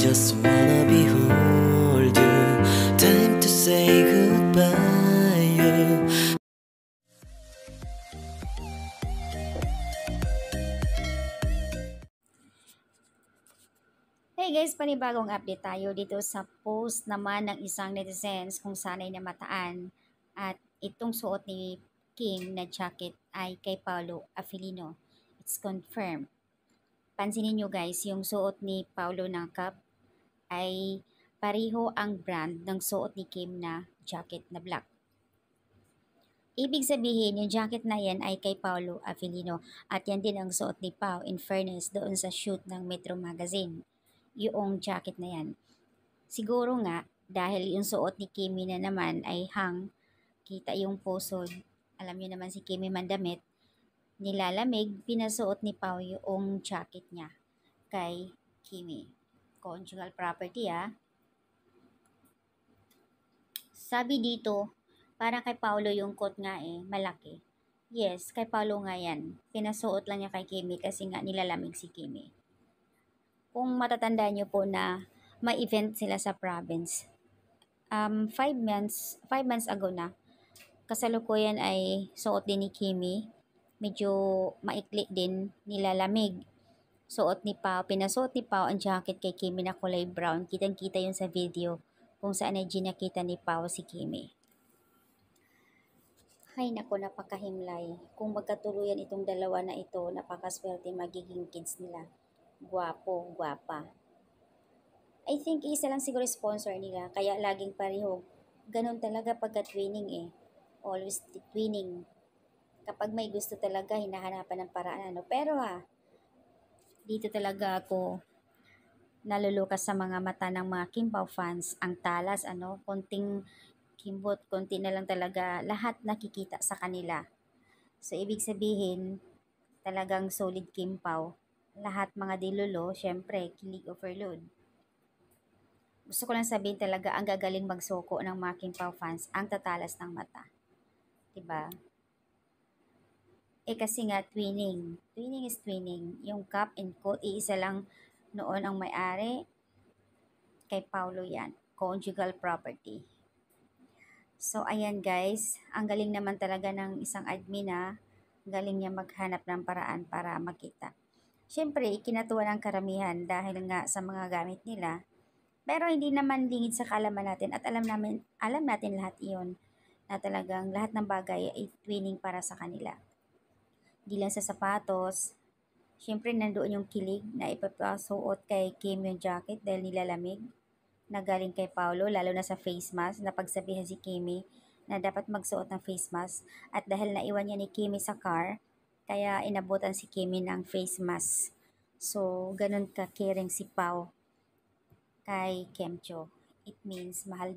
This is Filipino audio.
just wanna behold you. Time to say goodbye. Hey guys, panibagong update tayo dito sa post naman ng isang netizens kung sanay na mataan. At itong suot ni Kim na jacket ay kay Paolo Afilino. It's confirmed. Pansinin nyo guys, yung suot ni Paolo ng cup ay pareho ang brand ng suot ni Kim na jacket na black. Ibig sabihin, yung jacket na yan ay kay Paolo Avellino at yan din ang suot ni Pao in fairness doon sa shoot ng Metro Magazine. Yung jacket na yan. Siguro nga, dahil yung suot ni Kimi na naman ay hang, kita yung pusod, alam niyo naman si Kimi mandamit, nilalamig, pinasuot ni Pao yung jacket niya kay Kimi. Conjugal property Sabi dito, parang kay Paolo yung coat nga malaki. Yes, kay Paolo nga yan. Pinasuot lang niya kay Kimi kasi nga nilalamig si Kimi. Kung matatandaan niyo po na may event sila sa province, 5 months ago na, kasalukuyan ay suot din ni Kimi. Medyo maikli din, nilalamig. Suot ni Pao, pinasuot ni Pao ang jacket kay Kimi na kulay brown. Kitang-kita yun sa video kung saan ay ginakita ni Pao si Kimi. Hay nako, napakahimlay. Kung magkatuluyan itong dalawa na ito, napakaswerte magiging kids nila. Gwapo, gwapa. I think isa lang siguro sponsor nila, kaya laging pareho. Ganon talaga pagka twinning Always twinning. Kapag may gusto talaga, hinahanapan ng paraan. Pero dito talaga ako nalulukas sa mga mata ng mga Kim Pao fans. Ang talas, konting kimbot, konti na lang talaga, lahat nakikita sa kanila. So, ibig sabihin, talagang solid Kim Pao. Lahat mga dilulo, syempre, kilig overload. Gusto ko lang sabihin talaga, ang gagaling magsoko ng mga Kim Pao fans, ang tatalas ng mata. Diba? Kasi nga, twinning. Twinning is twinning. Yung cup and coat, iisa lang noon ang may-ari. Kay Paolo yan. Conjugal property. So, ayan guys. Ang galing naman talaga ng isang admin galing niya maghanap ng paraan para makita. Siyempre, ikinatuwa ng karamihan dahil nga sa mga gamit nila. Pero hindi naman lingid sa kaalaman natin at alam natin lahat iyon na talagang lahat ng bagay ay twinning para sa kanila. Di lang sa sapatos, siyempre nandoon yung kilig na ipapasuot kay Kim yung jacket dahil nilalamig na galing kay Paolo, lalo na sa face mask na pagsabihan si Kimi na dapat magsuot ng face mask at dahil naiwan niya ni Kimi sa car, kaya inabutan si Kimi ng face mask. So, ganun ka-caring si Pao kay Kemcho. It means mahal din